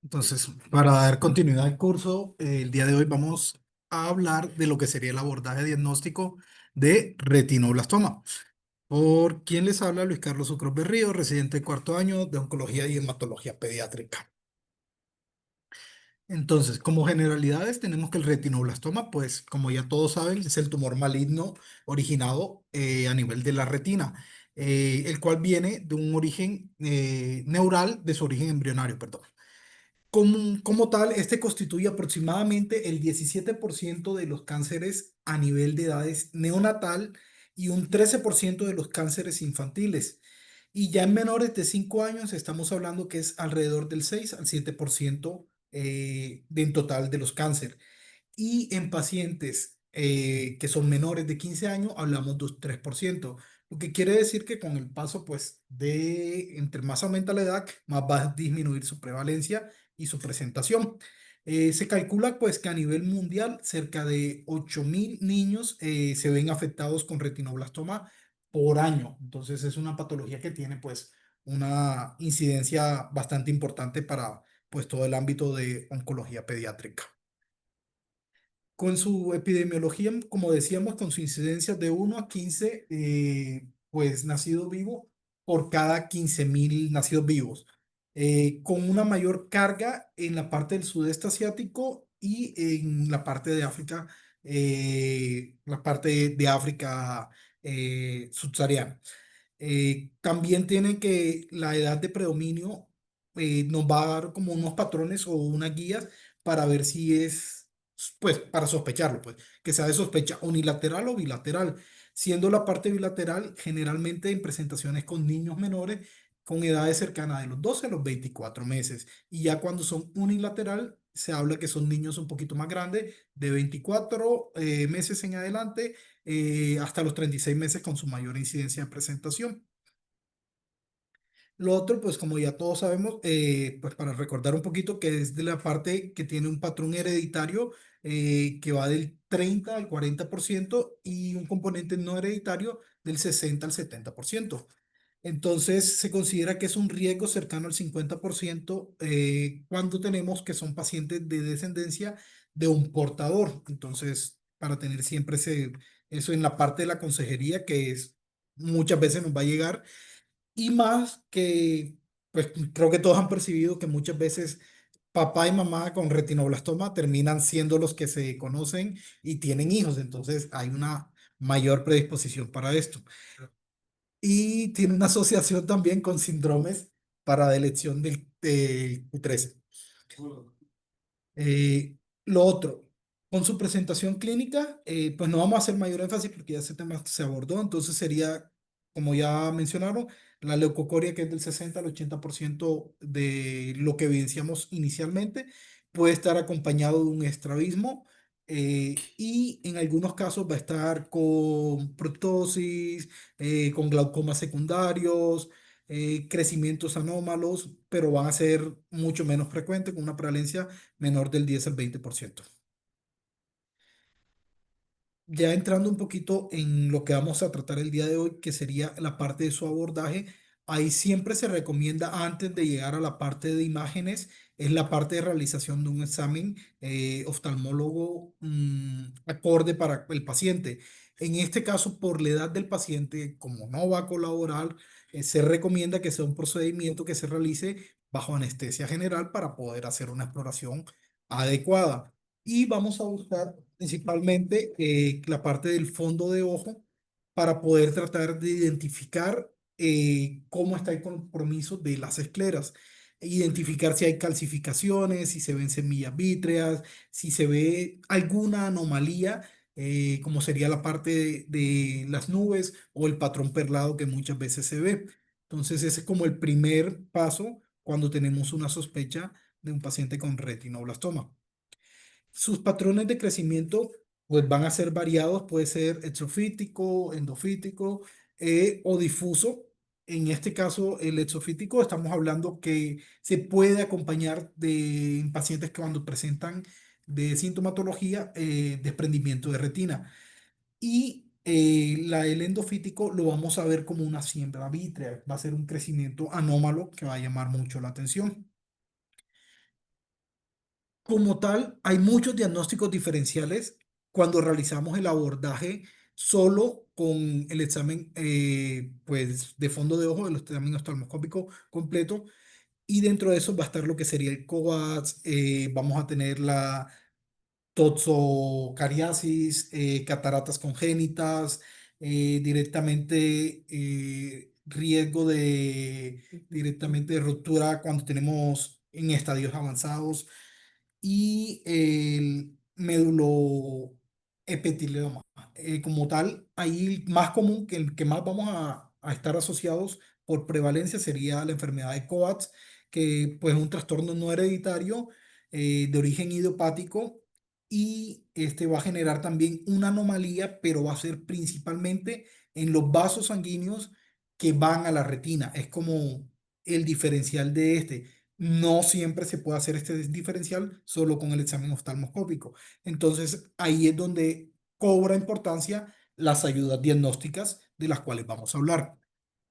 Entonces, para dar continuidad al curso, el día de hoy vamos a hablar de lo que sería el abordaje diagnóstico de retinoblastoma. Por quien les habla, Luis Carlos Sucros Berrío, residente de cuarto año de Oncología y Hematología Pediátrica. Entonces, como generalidades, tenemos que el retinoblastoma, pues, como ya todos saben, es el tumor maligno originado a nivel de la retina, el cual viene de un origen neural, de su origen embrionario, perdón. Como tal, este constituye aproximadamente el 17% de los cánceres a nivel de edades neonatal y un 13% de los cánceres infantiles. Y ya en menores de 5 años estamos hablando que es alrededor del 6 al 7% en total de los cánceres. Y en pacientes que son menores de 15 años hablamos de un 3%, lo que quiere decir que con el paso, pues, de entre más aumenta la edad, más va a disminuir su prevalencia y su presentación. Se calcula, pues, que a nivel mundial cerca de 8.000 niños se ven afectados con retinoblastoma por año. Entonces es una patología que tiene, pues, una incidencia bastante importante para, pues, todo el ámbito de oncología pediátrica. Con su epidemiología, como decíamos, con su incidencia de 1 a 15, pues nacidos vivos por cada 15.000 nacidos vivos, con una mayor carga en la parte del sudeste asiático y en la parte de África, subsahariana. También tiene que la edad de predominio nos va a dar como unos patrones o unas guías para ver si es, pues, para sospecharlo, pues, que sea de sospecha unilateral o bilateral, siendo la parte bilateral generalmente en presentaciones con niños menores con edades cercanas de los 12 a los 24 meses. Y ya cuando son unilateral, se habla que son niños un poquito más grandes, de 24 meses en adelante, hasta los 36 meses con su mayor incidencia de presentación. Lo otro, pues como ya todos sabemos, pues para recordar un poquito que es de la parte que tiene un patrón hereditario que va del 30 al 40% y un componente no hereditario del 60 al 70%. Entonces se considera que es un riesgo cercano al 50% cuando tenemos que son pacientes de descendencia de un portador. Entonces, para tener siempre eso en la parte de la consejería, que es muchas veces nos va a llegar y más que, pues creo que todos han percibido que muchas veces papá y mamá con retinoblastoma terminan siendo los que se conocen y tienen hijos, entonces hay una mayor predisposición para esto. Y tiene una asociación también con síndromes para la elección del Q13. Lo otro, con su presentación clínica, pues no vamos a hacer mayor énfasis porque ya ese tema se abordó, entonces sería, como ya mencionaron, la leucocoria que es del 60 al 80% de lo que evidenciamos inicialmente, puede estar acompañado de un estrabismo y en algunos casos va a estar con proptosis, con glaucomas secundarios, crecimientos anómalos, pero van a ser mucho menos frecuentes con una prevalencia menor del 10 al 20%. Ya entrando un poquito en lo que vamos a tratar el día de hoy, que sería la parte de su abordaje, ahí siempre se recomienda antes de llegar a la parte de imágenes, es la parte de realización de un examen oftalmólogo acorde para el paciente. En este caso, por la edad del paciente, como no va a colaborar, se recomienda que sea un procedimiento que se realice bajo anestesia general para poder hacer una exploración adecuada. Y vamos a buscar principalmente la parte del fondo de ojo para poder tratar de identificar cómo está el compromiso de las escleras, identificar si hay calcificaciones, si se ven semillas vítreas, si se ve alguna anomalía, como sería la parte de las nubes o el patrón perlado que muchas veces se ve. Entonces, ese es como el primer paso cuando tenemos una sospecha de un paciente con retinoblastoma. Sus patrones de crecimiento pues van a ser variados, puede ser exofítico, endofítico o difuso. En este caso, el exofítico, estamos hablando que se puede acompañar de en pacientes que cuando presentan de sintomatología, desprendimiento de retina. Y el endofítico lo vamos a ver como una siembra vítrea, va a ser un crecimiento anómalo que va a llamar mucho la atención. Como tal, hay muchos diagnósticos diferenciales cuando realizamos el abordaje solo con el examen pues, de fondo de ojo, el examen oftalmoscópico completo, y dentro de eso va a estar lo que sería el COAS, vamos a tener la toxocariasis, cataratas congénitas, directamente riesgo de directamente de ruptura cuando tenemos en estadios avanzados y el médulo epitelioma. Como tal, ahí más común que el que más vamos a estar asociados por prevalencia sería la enfermedad de Coats, que pues es un trastorno no hereditario de origen idiopático y este va a generar también una anomalía, pero va a ser principalmente en los vasos sanguíneos que van a la retina. Es como el diferencial de este. No siempre se puede hacer este diferencial solo con el examen oftalmoscópico. Entonces, ahí es donde cobra importancia las ayudas diagnósticas de las cuales vamos a hablar.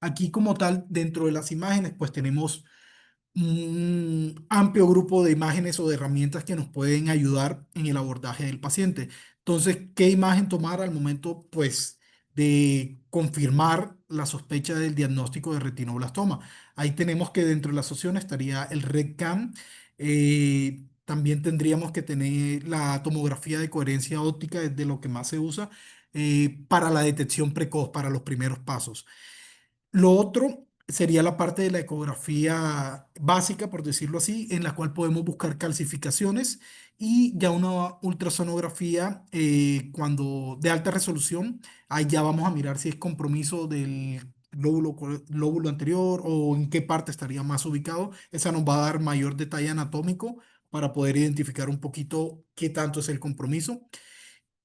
Aquí como tal, dentro de las imágenes, pues tenemos un amplio grupo de imágenes o de herramientas que nos pueden ayudar en el abordaje del paciente. Entonces, ¿qué imagen tomar al momento, pues, de confirmar la sospecha del diagnóstico de retinoblastoma? Ahí tenemos que dentro de las opciones estaría el REDCAM. También tendríamos que tener la tomografía de coherencia óptica, es de lo que más se usa para la detección precoz, para los primeros pasos. Lo otro sería la parte de la ecografía básica, por decirlo así, en la cual podemos buscar calcificaciones y ya una ultrasonografía cuando de alta resolución, ahí ya vamos a mirar si es compromiso del lóbulo anterior o en qué parte estaría más ubicado. Esa nos va a dar mayor detalle anatómico para poder identificar un poquito qué tanto es el compromiso.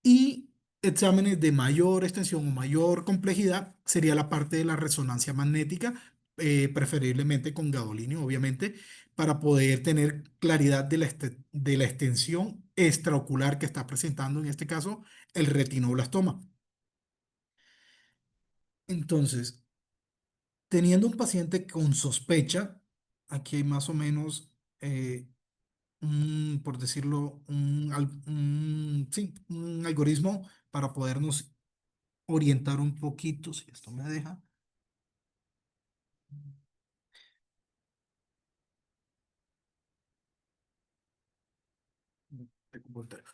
Y exámenes de mayor extensión o mayor complejidad sería la parte de la resonancia magnética, preferiblemente con gadolinio, obviamente, para poder tener claridad de de la extensión extraocular que está presentando, en este caso, el retinoblastoma. Entonces, teniendo un paciente con sospecha, aquí hay más o menos, por decirlo, sí, un algoritmo para podernos orientar un poquito, si esto me deja.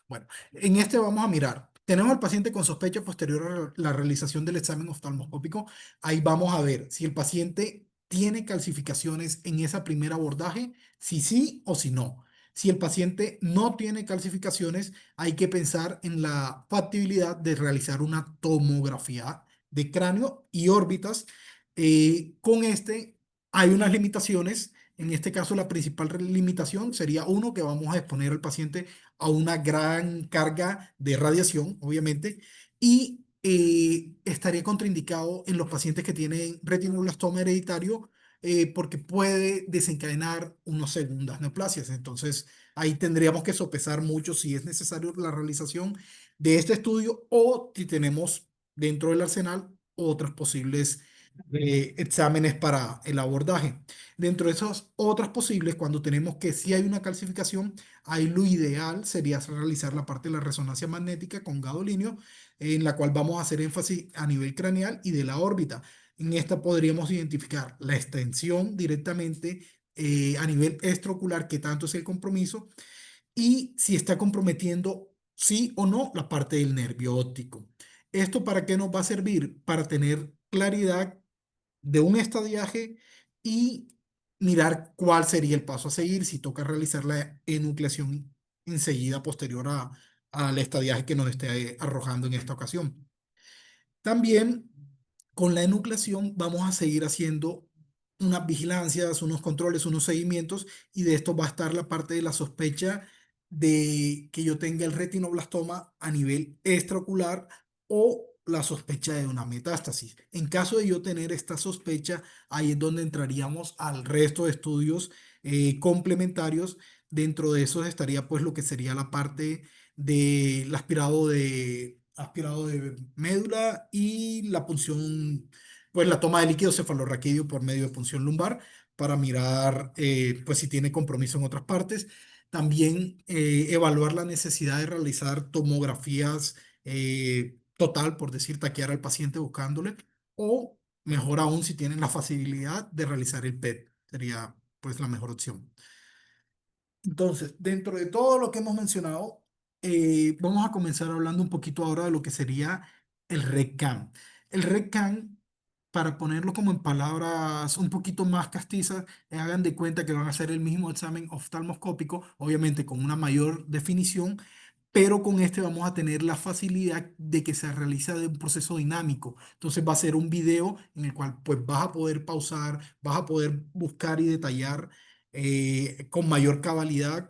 Bueno, en este vamos a mirar. Tenemos al paciente con sospecha posterior a la realización del examen oftalmoscópico. Ahí vamos a ver si el paciente tiene calcificaciones en ese primer abordaje, si sí o si no. Si el paciente no tiene calcificaciones, hay que pensar en la factibilidad de realizar una tomografía de cráneo y órbitas. Con este hay unas limitaciones. En este caso, la principal limitación sería uno, que vamos a exponer al paciente a una gran carga de radiación, obviamente, y estaría contraindicado en los pacientes que tienen retinoblastoma hereditario porque puede desencadenar unas segundas neoplasias. Entonces, ahí tendríamos que sopesar mucho si es necesario la realización de este estudio o si tenemos dentro del arsenal otros posibles exámenes para el abordaje. Dentro de esos otras posibles, cuando tenemos que si hay una calcificación, ahí lo ideal sería realizar la parte de la resonancia magnética con gadolinio, en la cual vamos a hacer énfasis a nivel craneal y de la órbita. En esta podríamos identificar la extensión directamente a nivel extraocular, que tanto es el compromiso, y si está comprometiendo sí o no la parte del nervio óptico. ¿Esto para qué nos va a servir? Para tener claridad de un estadiaje y mirar cuál sería el paso a seguir si toca realizar la enucleación enseguida posterior al estadiaje que nos esté arrojando en esta ocasión. También con la enucleación vamos a seguir haciendo unas vigilancias, unos controles, unos seguimientos y de esto va a estar la parte de la sospecha de que yo tenga el retinoblastoma a nivel extraocular o la sospecha de una metástasis. En caso de yo tener esta sospecha, ahí es donde entraríamos al resto de estudios complementarios. Dentro de esos estaría pues lo que sería la parte del aspirado de médula y la punción, pues la toma de líquido cefalorraquídeo por medio de punción lumbar para mirar pues si tiene compromiso en otras partes. También evaluar la necesidad de realizar tomografías total, por decir, taquear al paciente buscándole, o mejor aún si tienen la facilidad de realizar el PET, sería pues la mejor opción. Entonces, dentro de todo lo que hemos mencionado, vamos a comenzar hablando un poquito ahora de lo que sería el RECAM. El RECAM, para ponerlo como en palabras un poquito más castizas, hagan de cuenta que van a hacer el mismo examen oftalmoscópico, obviamente con una mayor definición, pero con este vamos a tener la facilidad de que se realiza de un proceso dinámico. Entonces va a ser un video en el cual pues vas a poder pausar, vas a poder buscar y detallar con mayor cabalidad,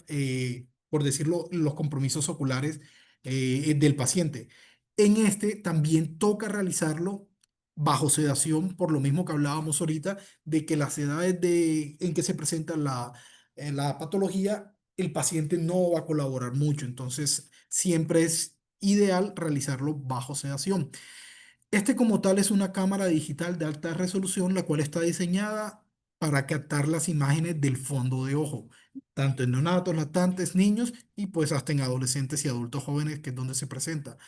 por decirlo, los compromisos oculares del paciente. En este también toca realizarlo bajo sedación, por lo mismo que hablábamos ahorita, de que las edades en que se presenta la patología, el paciente no va a colaborar mucho. Entonces, siempre es ideal realizarlo bajo sedación. Este como tal es una cámara digital de alta resolución, la cual está diseñada para captar las imágenes del fondo de ojo, tanto en neonatos, lactantes, niños y pues hasta en adolescentes y adultos jóvenes, que es donde se presenta.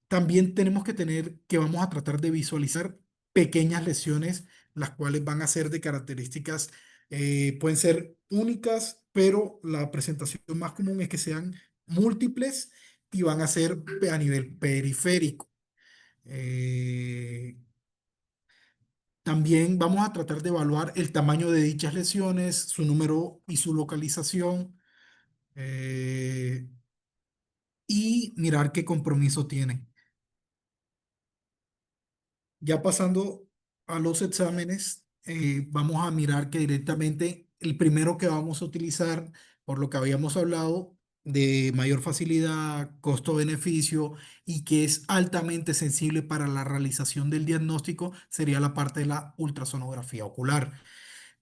También tenemos que tener que vamos a tratar de visualizar pequeñas lesiones, las cuales van a ser de características, pueden ser únicas, pero la presentación más común es que sean múltiples y van a ser a nivel periférico. Eh, También vamos a tratar de evaluar el tamaño de dichas lesiones, su número y su localización, eh, y mirar qué compromiso tienen. Ya pasando a los exámenes, vamos a mirar que directamente el primero que vamos a utilizar, por lo que habíamos hablado, de mayor facilidad, costo-beneficio y que es altamente sensible para la realización del diagnóstico, sería la parte de la ultrasonografía ocular.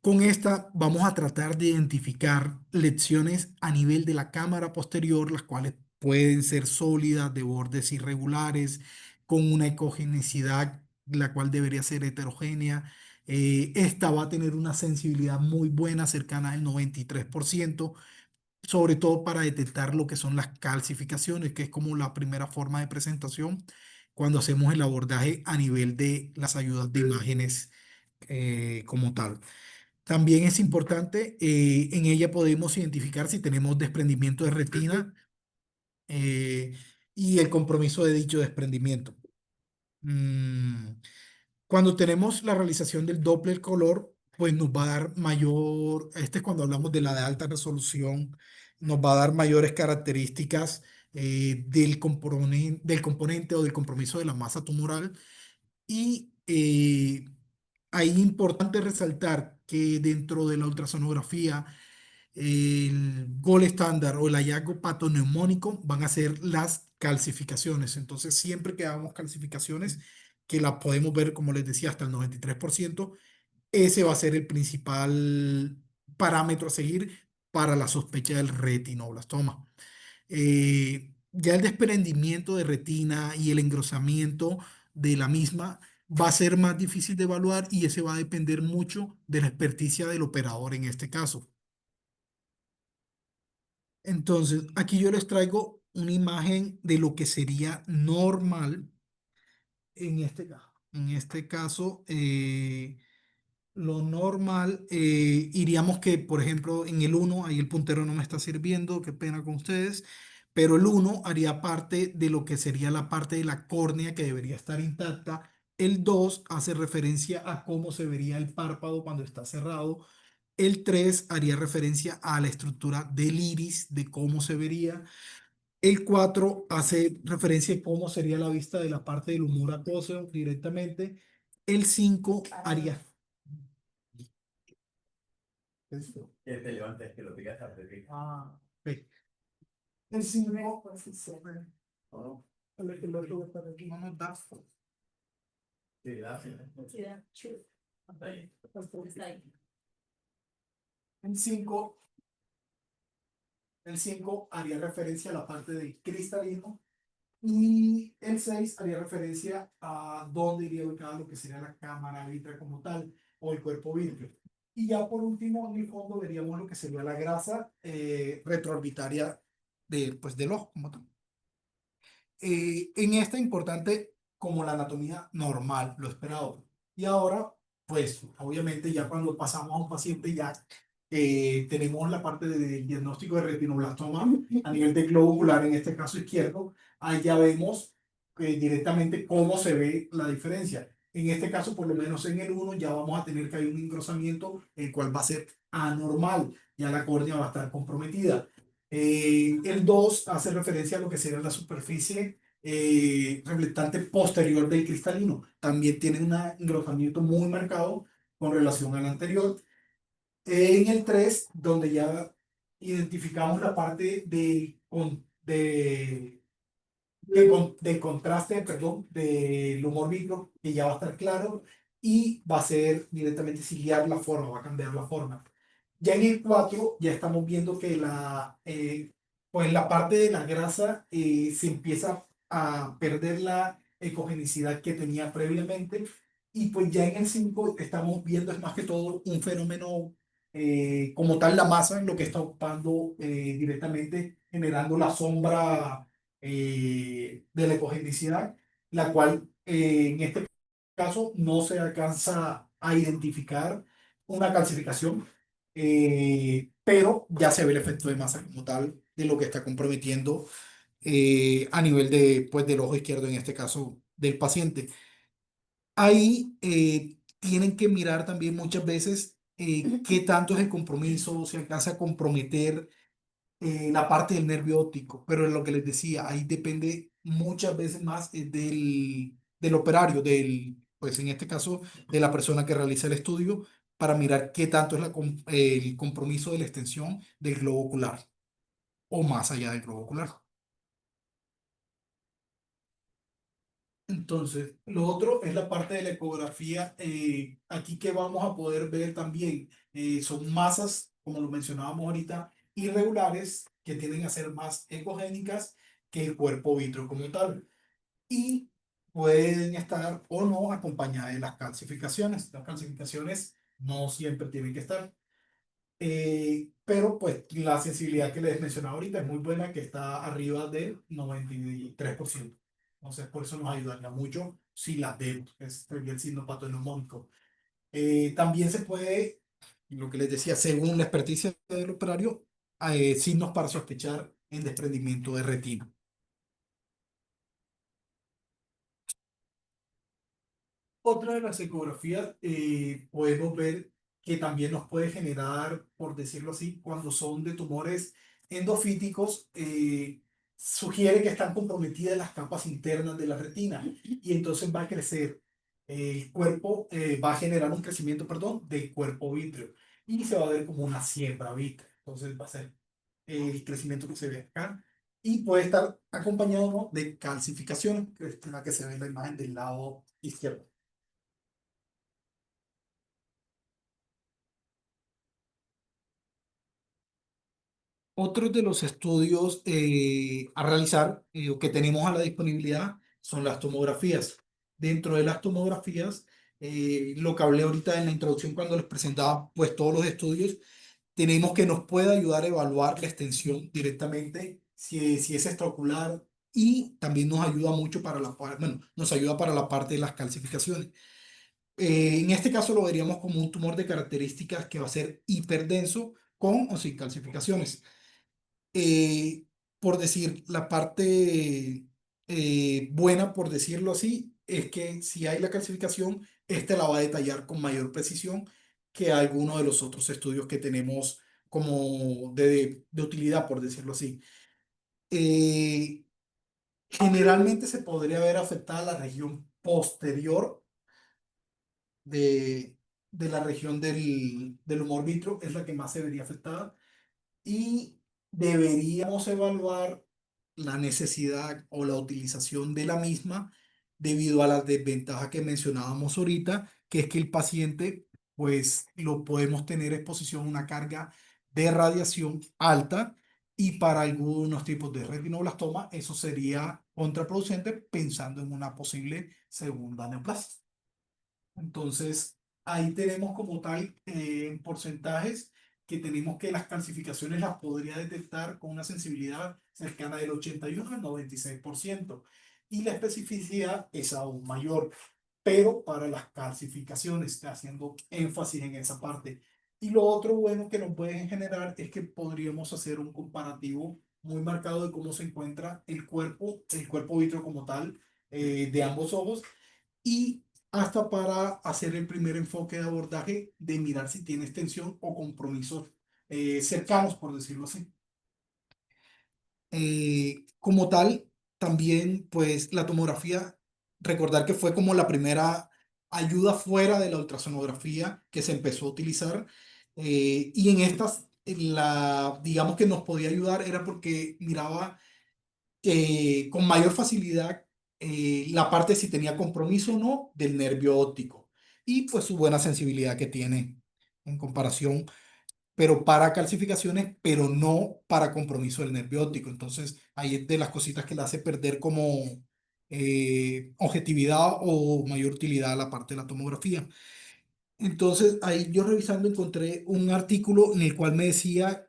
Con esta vamos a tratar de identificar lesiones a nivel de la cámara posterior, las cuales pueden ser sólidas, de bordes irregulares, con una ecogenicidad, la cual debería ser heterogénea. Esta va a tener una sensibilidad muy buena, cercana al 93%, sobre todo para detectar lo que son las calcificaciones, que es como la primera forma de presentación cuando hacemos el abordaje a nivel de las ayudas de imágenes como tal. También es importante, en ella podemos identificar si tenemos desprendimiento de retina eh, y el compromiso de dicho desprendimiento. Mm, Cuando tenemos la realización del Doppler color, pues nos va a dar mayor, este es cuando hablamos de la de alta resolución, nos va a dar mayores características del componente o del compromiso de la masa tumoral. Y ahí es importante resaltar que dentro de la ultrasonografía, el gol estándar o el hallazgo patoneumónico van a ser las calcificaciones. Entonces, siempre que hagamos calcificaciones, que las podemos ver, como les decía, hasta el 93%, ese va a ser el principal parámetro a seguir para la sospecha del retinoblastoma. Ya el desprendimiento de retina y el engrosamiento de la misma va a ser más difícil de evaluar y ese va a depender mucho de la experticia del operador en este caso. Entonces, aquí yo les traigo una imagen de lo que sería normal en este caso. En este caso, lo normal, iríamos que, por ejemplo, en el uno ahí el puntero no me está sirviendo, qué pena con ustedes, pero el uno haría parte de lo que sería la parte de la córnea que debería estar intacta. El 2 hace referencia a cómo se vería el párpado cuando está cerrado. El 3 haría referencia a la estructura del iris, de cómo se vería. El 4 hace referencia a cómo sería la vista de la parte del humor acuoso directamente. El 5 haría... Esto. Que te levantes, que lo digas a pedir. Ah, ok. El 5. Oh, el otro va a estar aquí. No nos da. Sí, gracias. Sí, da. El 5. El 5 haría referencia a la parte del cristalismo. Y el 6 haría referencia a dónde iría ubicada lo que sería la cámara vítreo como tal, o el cuerpo vítreo. Y ya por último, en el fondo veríamos lo que sería la grasa retroorbitaria pues, del ojo como tal. En esta importante como la anatomía normal, lo esperado. Y ahora, pues obviamente ya cuando pasamos a un paciente ya tenemos la parte del diagnóstico de retinoblastoma a nivel de globo ocular, en este caso izquierdo, ahí ya vemos directamente cómo se ve la diferencia. En este caso, por lo menos en el uno ya vamos a tener que hay un engrosamiento, el cual va a ser anormal, ya la córnea va a estar comprometida. El 2 hace referencia a lo que sería la superficie reflectante posterior del cristalino. También tiene un engrosamiento muy marcado con relación al anterior. En el 3 donde ya identificamos la parte del contraste, perdón, del humor micro, que ya va a estar claro y va a ser directamente ciliar la forma, va a cambiar la forma. Ya en el 4 ya estamos viendo que pues la parte de la grasa se empieza a perder la ecogenicidad que tenía previamente. Y pues ya en el 5 estamos viendo es más que todo un fenómeno como tal la masa, lo que está ocupando directamente, generando la sombra de la ecogenicidad, la cual en este caso no se alcanza a identificar una calcificación, pero ya se ve el efecto de masa como tal de lo que está comprometiendo a nivel pues, del ojo izquierdo, en este caso del paciente. Ahí tienen que mirar también muchas veces qué tanto es el compromiso, se alcanza a comprometer la parte del nervio óptico, pero es lo que les decía, ahí depende muchas veces más del operario, pues en este caso, de la persona que realiza el estudio, para mirar qué tanto es el compromiso de la extensión del globo ocular o más allá del globo ocular. Entonces, lo otro es la parte de la ecografía. Aquí que vamos a poder ver también son masas, como lo mencionábamos ahorita, irregulares que tienden a ser más ecogénicas que el cuerpo vítreo como tal. Y pueden estar o no acompañadas de las calcificaciones. Las calcificaciones no siempre tienen que estar. Pero pues la sensibilidad que les mencionaba ahorita es muy buena, que está arriba del 93%. Entonces, por eso nos ayudaría mucho si la D es el signo patognomónico. También se puede, lo que les decía, según la experticia del operario, signos para sospechar en desprendimiento de retina. Otra de las ecografías podemos ver que también nos puede generar, por decirlo así, cuando son de tumores endofíticos, sugiere que están comprometidas las capas internas de la retina y entonces va a crecer el cuerpo, va a generar un crecimiento, perdón, del cuerpo vítreo y se va a ver como una siembra vítrea. Entonces va a ser el crecimiento que se ve acá y puede estar acompañado, ¿no?, de calcificación, que es la que se ve en la imagen del lado izquierdo. Otros de los estudios a realizar o que tenemos a la disponibilidad son las tomografías. Dentro de las tomografías, lo que hablé ahorita en la introducción cuando les presentaba pues todos los estudios, tenemos que nos puede ayudar a evaluar la extensión directamente, si es extraocular y también nos ayuda mucho para bueno, nos ayuda para la parte de las calcificaciones. En este caso lo veríamos como un tumor de características que va a ser hiperdenso con o sin calcificaciones. eh, por decir, la parte buena, por decirlo así, es que si hay la calcificación, esta la va a detallar con mayor precisión que alguno de los otros estudios que tenemos como de utilidad, por decirlo así. Eh, Generalmente se podría ver afectada la región posterior de, de la región del humor vitro, es la que más se vería afectada y deberíamos evaluar la necesidad o la utilización de la misma debido a las desventajas que mencionábamos ahorita, que es que el paciente, pues lo podemos tener exposición a una carga de radiación alta y para algunos tipos de retinoblastoma eso sería contraproducente pensando en una posible segunda neoplasia. Entonces, ahí tenemos como tal en porcentajes que tenemos que las calcificaciones las podría detectar con una sensibilidad cercana del 81 al 96% y la especificidad es aún mayor, pero para las calcificaciones, haciendo énfasis en esa parte. Y lo otro bueno que nos pueden generar es que podríamos hacer un comparativo muy marcado de cómo se encuentra el cuerpo vítreo como tal, de ambos ojos, y hasta para hacer el primer enfoque de abordaje de mirar si tienes tensión o compromisos cercanos, por decirlo así. Como tal, también pues la tomografía, recordar que fue como la primera ayuda fuera de la ultrasonografía que se empezó a utilizar, y en estas, digamos que nos podía ayudar era porque miraba con mayor facilidad la parte si tenía compromiso o no del nervio óptico y pues su buena sensibilidad que tiene en comparación, pero para calcificaciones, pero no para compromiso del nervio óptico. Entonces, ahí es de las cositas que le hace perder como objetividad o mayor utilidad a la parte de la tomografía. Entonces, ahí yo revisando encontré un artículo en el cual me decía,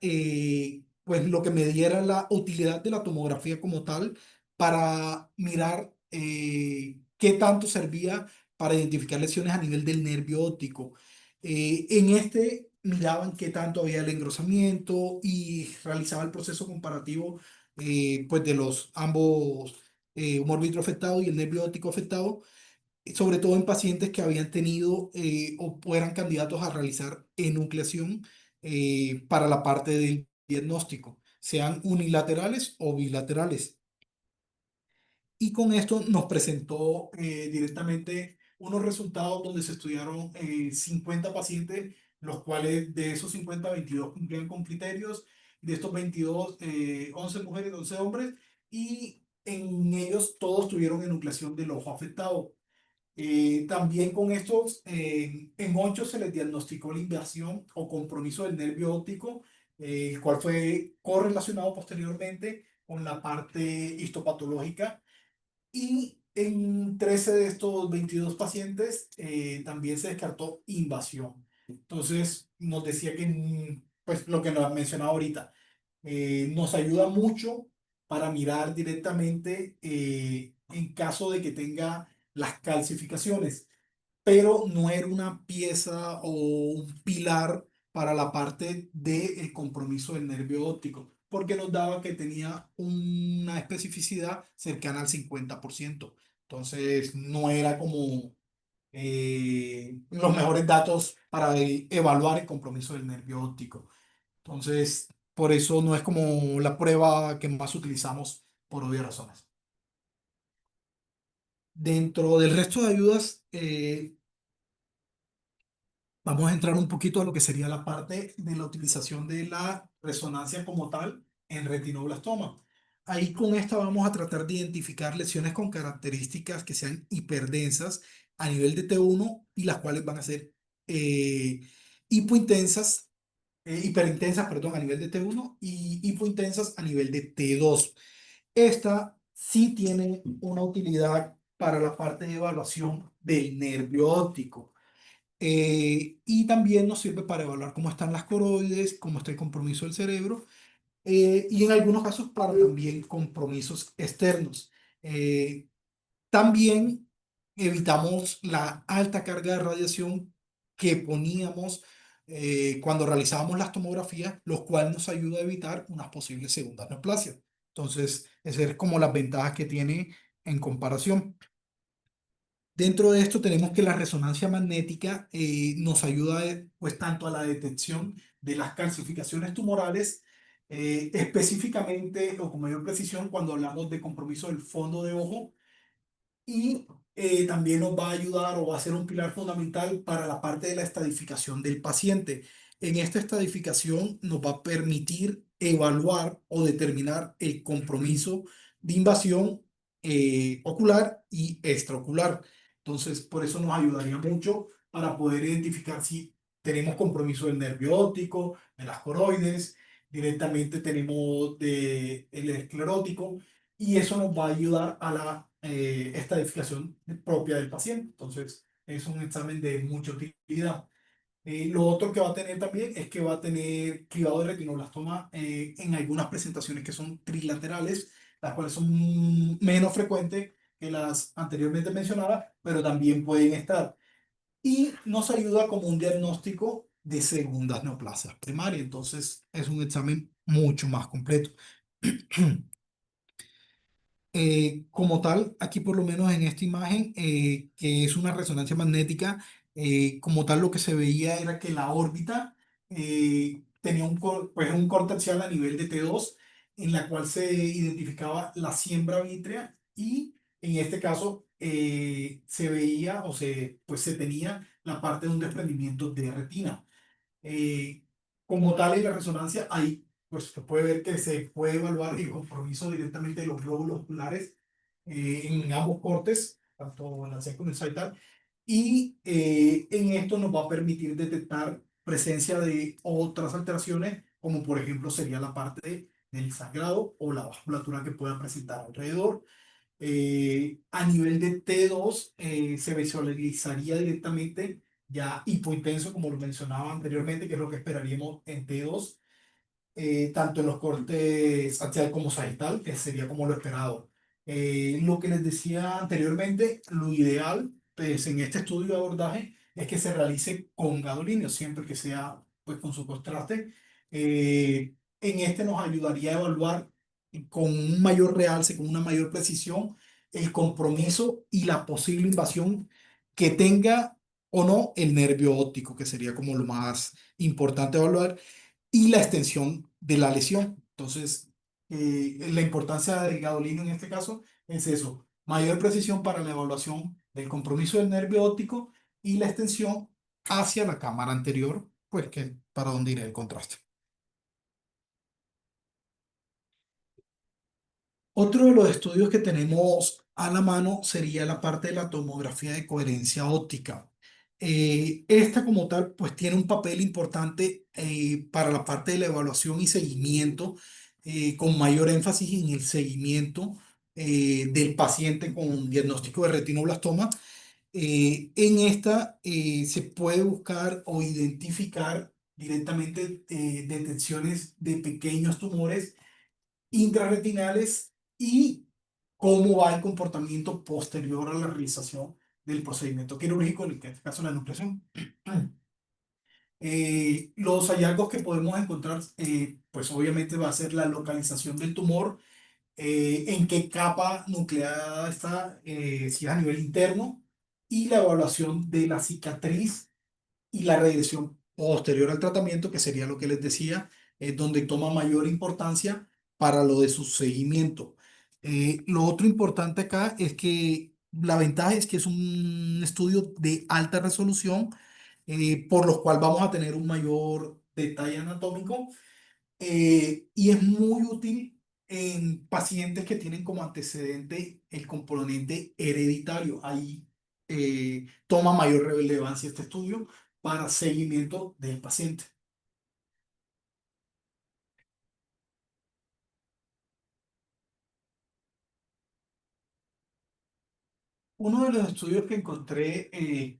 pues lo que me diera la utilidad de la tomografía como tal para mirar qué tanto servía para identificar lesiones a nivel del nervio óptico. En este miraban qué tanto había el engrosamiento y realizaba el proceso comparativo pues de los ambos humor vitro afectado y el nervio óptico afectado, sobre todo en pacientes que habían tenido o eran candidatos a realizar enucleación para la parte del diagnóstico, sean unilaterales o bilaterales. Y con esto nos presentó directamente unos resultados donde se estudiaron 50 pacientes, los cuales de esos 50 22 cumplían con criterios, de estos 22 11 mujeres, 11 hombres, y en ellos todos tuvieron enucleación del ojo afectado. También con estos, en 8 se les diagnosticó la invasión o compromiso del nervio óptico, el cual fue correlacionado posteriormente con la parte histopatológica. Y en 13 de estos 22 pacientes también se descartó invasión. Entonces nos decía que, pues lo que nos mencionaba ahorita, nos ayuda mucho para mirar directamente en caso de que tenga las calcificaciones, pero no era una pieza o un pilar para la parte del compromiso del nervio óptico, porque nos daba que tenía una especificidad cercana al 50%. Entonces, no era como los mejores datos para evaluar el compromiso del nervio óptico. Entonces, por eso no es como la prueba que más utilizamos por obvias razones. Dentro del resto de ayudas, vamos a entrar un poquito a lo que sería la parte de la utilización de la resonancia como tal en retinoblastoma. Ahí con esta vamos a tratar de identificar lesiones con características que sean hiperdensas a nivel de T1 y las cuales van a ser eh, hipointensas, hiperintensas, perdón, a nivel de T1 y hipointensas a nivel de T2. Esta sí tiene una utilidad para la parte de evaluación del nervio óptico. Y también nos sirve para evaluar cómo están las coroides, cómo está el compromiso del cerebro, y en algunos casos para también compromisos externos. Eh, También evitamos la alta carga de radiación que poníamos cuando realizábamos las tomografías, lo cual nos ayuda a evitar unas posibles segundas neoplasias. Entonces, esas es como las ventajas que tiene en comparación. Dentro de esto tenemos que la resonancia magnética nos ayuda pues tanto a la detección de las calcificaciones tumorales, específicamente o con mayor precisión cuando hablamos de compromiso del fondo de ojo, y también nos va a ayudar o va a ser un pilar fundamental para la parte de la estadificación del paciente. En esta estadificación nos va a permitir evaluar o determinar el compromiso de invasión ocular y extraocular. Entonces, por eso nos ayudaría mucho para poder identificar si tenemos compromiso del nervio óptico, de las coroides, directamente tenemos el esclerótico, y eso nos va a ayudar a la estadificación propia del paciente. Entonces, es un examen de mucha utilidad. Lo otro que va a tener también es que va a tener cribado de retinoblastoma en algunas presentaciones que son trilaterales, las cuales son menos frecuentes que las anteriormente mencionadas, pero también pueden estar. Y nos ayuda como un diagnóstico de segundas neoplasias primarias. Entonces es un examen mucho más completo. Como tal, aquí por lo menos en esta imagen, que es una resonancia magnética, como tal lo que se veía era que la órbita tenía pues un corte axial a nivel de T2, en la cual se identificaba la siembra vítrea y en este caso se veía pues se tenía la parte de un desprendimiento de retina. Eh, Como tal, en la resonancia, ahí pues se puede ver que se puede evaluar el compromiso directamente de los glóbulos oculares en ambos cortes, tanto en la seco como en el sagital, y en esto nos va a permitir detectar presencia de otras alteraciones, como por ejemplo sería la parte del sangrado o la vasculatura que pueda presentar alrededor. A nivel de T2 se visualizaría directamente ya hipointenso, como lo mencionaba anteriormente, que es lo que esperaríamos en T2, tanto en los cortes axial como sagital, que sería como lo esperado. Lo que les decía anteriormente, lo ideal pues, en este estudio de abordaje es que se realice con gadolinio, siempre que sea pues, con su contraste. En este nos ayudaría a evaluar con un mayor realce, con una mayor precisión, el compromiso y la posible invasión que tenga o no el nervio óptico, que sería como lo más importante evaluar y la extensión de la lesión. Entonces, la importancia del gadolino en este caso es eso, mayor precisión para la evaluación del compromiso del nervio óptico y la extensión hacia la cámara anterior, pues que para donde irá el contraste. Otro de los estudios que tenemos a la mano sería la parte de la tomografía de coherencia óptica. Esta como tal, pues tiene un papel importante para la parte de la evaluación y seguimiento, con mayor énfasis en el seguimiento del paciente con diagnóstico de retinoblastoma. En esta se puede buscar o identificar directamente detecciones de pequeños tumores intrarretinales y cómo va el comportamiento posterior a la realización del procedimiento quirúrgico, en este caso la nucleación. Los hallazgos que podemos encontrar, pues obviamente va a ser la localización del tumor, en qué capa nucleada está, si es a nivel interno, y la evaluación de la cicatriz y la regresión posterior al tratamiento, que sería lo que les decía, es donde toma mayor importancia para lo de su seguimiento. Lo otro importante acá es que la ventaja es que es un estudio de alta resolución, por lo cual vamos a tener un mayor detalle anatómico y es muy útil en pacientes que tienen como antecedente el componente hereditario. Ahí toma mayor relevancia este estudio para seguimiento del paciente. Uno de los estudios que encontré,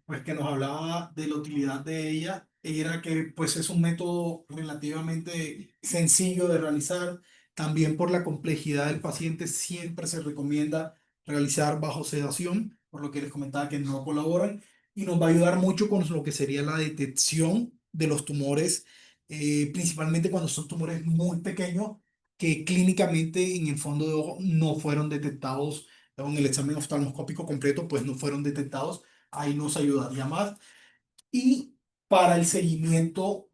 pues que nos hablaba de la utilidad de ella, era que pues es un método relativamente sencillo de realizar. También por la complejidad del paciente siempre se recomienda realizar bajo sedación, por lo que les comentaba que no colaboran, y nos va a ayudar mucho con lo que sería la detección de los tumores, principalmente cuando son tumores muy pequeños que clínicamente en el fondo de ojo no fueron detectados en el examen oftalmoscópico completo, pues no fueron detectados. Ahí nos ayudaría más. Y para el seguimiento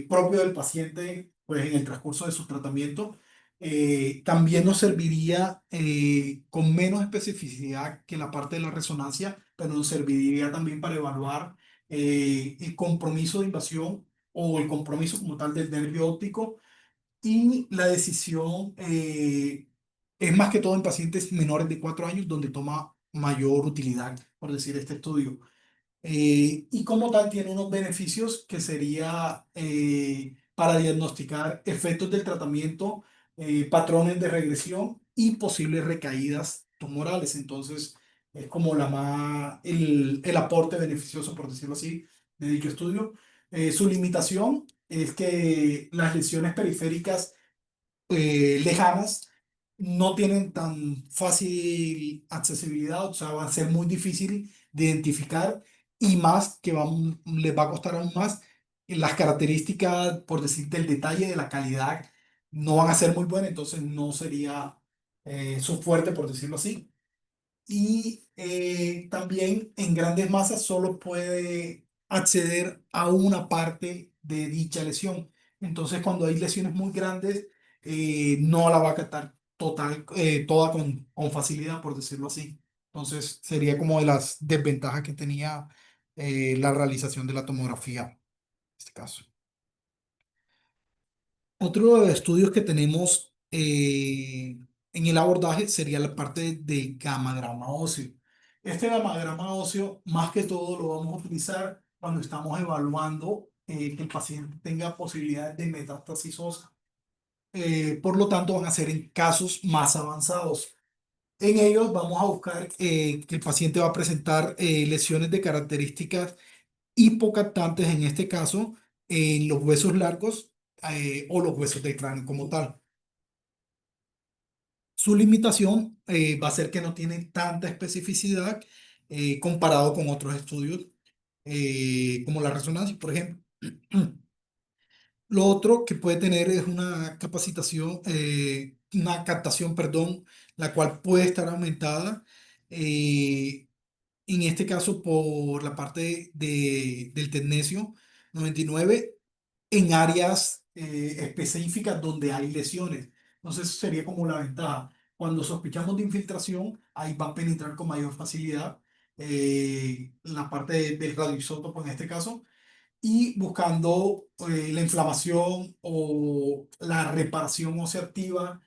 propio del paciente, pues en el transcurso de su tratamiento, también nos serviría con menos especificidad que la parte de la resonancia, pero nos serviría también para evaluar el compromiso de invasión o el compromiso como tal del nervio óptico y la decisión es más que todo en pacientes menores de 4 años, donde toma mayor utilidad, por decir este estudio. Y como tal tiene unos beneficios que sería para diagnosticar efectos del tratamiento, patrones de regresión y posibles recaídas tumorales. Entonces, es como el aporte beneficioso, por decirlo así, de dicho estudio. Su limitación es que las lesiones periféricas lejanas no tienen tan fácil accesibilidad, o sea, va a ser muy difícil de identificar y más que les va a costar aún más. Las características, por decir, del detalle, de la calidad, no van a ser muy buenas, entonces no sería su fuerte, por decirlo así. Y también en grandes masas solo puede acceder a una parte de dicha lesión. Entonces, cuando hay lesiones muy grandes, no la va a captar toda con facilidad, por decirlo así. Entonces, sería como de las desventajas que tenía la realización de la tomografía en este caso. Otro de los estudios que tenemos en el abordaje sería la parte de gamagrama óseo. Este gamagrama óseo, más que todo, lo vamos a utilizar cuando estamos evaluando que el paciente tenga posibilidades de metástasis ósea. Por lo tanto, van a ser en casos más avanzados. En ellos vamos a buscar que el paciente va a presentar lesiones de características hipocaptantes, en este caso, en los huesos largos o los huesos del cráneo como tal. Su limitación va a ser que no tiene tanta especificidad comparado con otros estudios, como la resonancia, por ejemplo. Lo otro que puede tener es una captación, perdón, la cual puede estar aumentada. eh, en este caso por la parte del tecnesio 99 en áreas específicas donde hay lesiones. Entonces sería como la ventaja. Cuando sospechamos de infiltración, ahí va a penetrar con mayor facilidad la parte del radioisótopo en este caso y buscando la inflamación o la reparación ósea activa,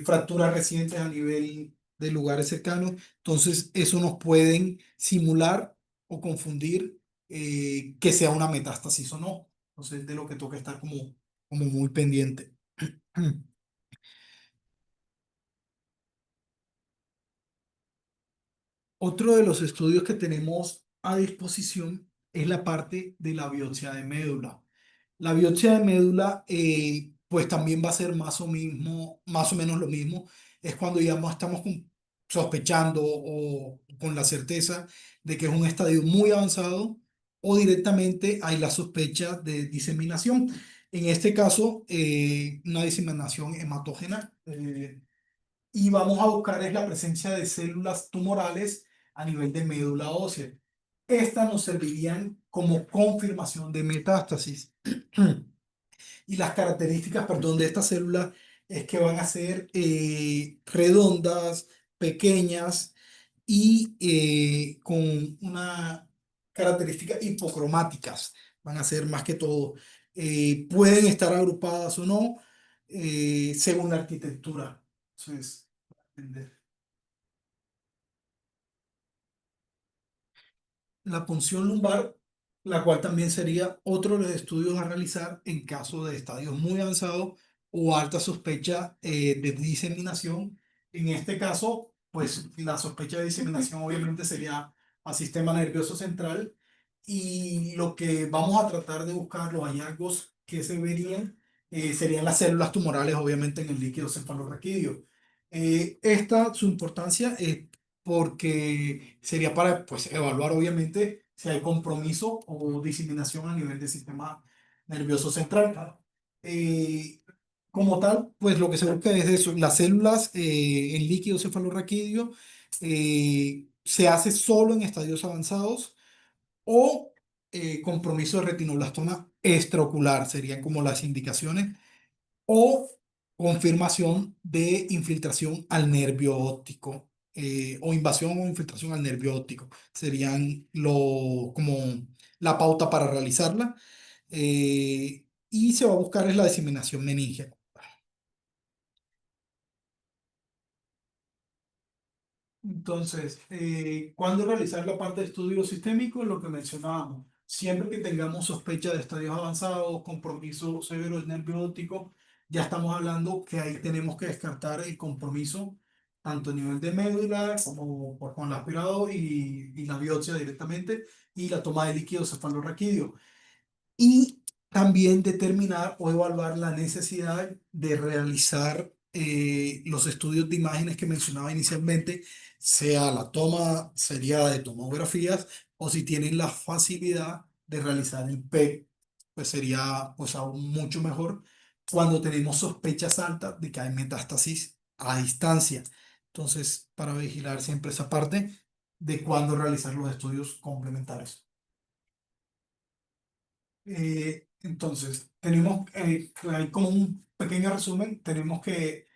fracturas recientes a nivel de lugares cercanos. Entonces, eso nos pueden simular o confundir que sea una metástasis o no. Entonces, de lo que toca estar como muy pendiente. Otro de los estudios que tenemos a disposición es la parte de la biopsia de médula. La biopsia de médula, pues también va a ser más o menos lo mismo. Es cuando ya no estamos sospechando o con la certeza de que es un estadio muy avanzado o directamente hay la sospecha de diseminación. En este caso, una diseminación hematógena. Y vamos a buscar es la presencia de células tumorales a nivel de médula ósea. Estas nos servirían como confirmación de metástasis. Y las características, perdón, de estas células es que van a ser redondas, pequeñas y con una característica hipocromáticas. Van a ser más que todo. Pueden estar agrupadas o no según la arquitectura. Entonces, entender. La punción lumbar, la cual también sería otro de los estudios a realizar en caso de estadios muy avanzados o alta sospecha de diseminación. En este caso, pues la sospecha de diseminación obviamente sería al sistema nervioso central y lo que vamos a tratar de buscar, los hallazgos que se verían, serían las células tumorales obviamente en el líquido cefalorraquídeo. Su importancia es porque sería para pues, evaluar obviamente si hay compromiso o diseminación a nivel del sistema nervioso central. Eh, Como tal, pues lo que se busca es eso, las células en líquido cefalorraquídeo se hace solo en estadios avanzados o compromiso de retinoblastoma extraocular, serían como las indicaciones o confirmación de infiltración al nervio óptico o invasión o infiltración al nervio óptico. Serían como la pauta para realizarla. Y se va a buscar es la diseminación meningia. Entonces, ¿cuándo realizar la parte de estudio sistémico? Lo que mencionábamos. Siempre que tengamos sospecha de estadios avanzados, compromiso severo del nervio óptico, ya estamos hablando que ahí tenemos que descartar el compromiso tanto a nivel de médula como con el aspirado y la biopsia directamente y la toma de líquido cefalorraquídeo. Y también determinar o evaluar la necesidad de realizar los estudios de imágenes que mencionaba inicialmente, sea la toma sería de tomografías o si tienen la facilidad de realizar el PET, pues sería pues aún mucho mejor cuando tenemos sospechas altas de que hay metástasis a distancia. Entonces, para vigilar siempre esa parte de cuándo realizar los estudios complementarios. Entonces, tenemos, hay como un pequeño resumen, tenemos que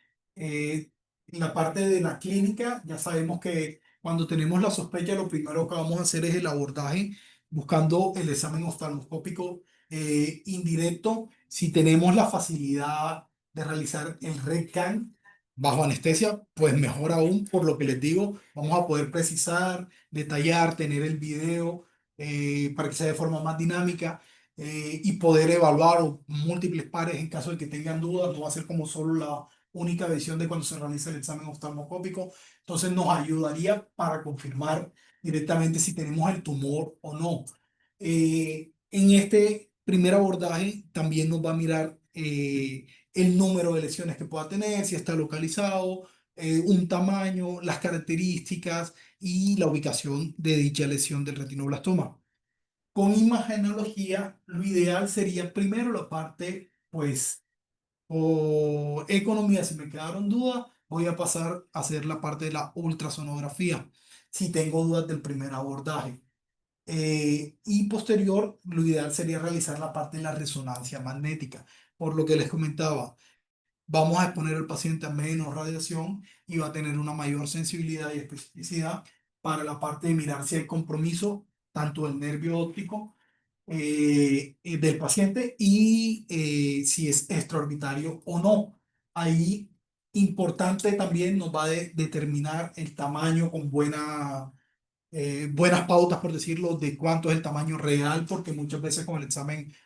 la parte de la clínica, ya sabemos que cuando tenemos la sospecha, lo primero que vamos a hacer es el abordaje, buscando el examen oftalmoscópico indirecto. Si tenemos la facilidad de realizar el RECAN bajo anestesia, pues mejor aún, por lo que les digo, vamos a poder precisar, detallar, tener el video para que sea de forma más dinámica y poder evaluar múltiples pares en caso de que tengan dudas. No va a ser como solo la única visión de cuando se realiza el examen oftalmoscópico. Entonces nos ayudaría para confirmar directamente si tenemos el tumor o no. En este primer abordaje también nos va a mirar el número de lesiones que pueda tener, si está localizado, un tamaño, las características y la ubicación de dicha lesión del retinoblastoma. Con imagenología, lo ideal sería primero la parte, pues, o economía. Si me quedaron dudas, voy a pasar a hacer la parte de la ultrasonografía, si tengo dudas del primer abordaje. Y posterior, lo ideal sería realizar la parte de la resonancia magnética. Por lo que les comentaba, vamos a exponer al paciente a menos radiación y va a tener una mayor sensibilidad y especificidad para la parte de mirar si hay compromiso tanto del nervio óptico del paciente y si es extraorbitario o no. Ahí importante también nos va a determinar el tamaño con buenas pautas, por decirlo, de cuánto es el tamaño real, porque muchas veces con el examen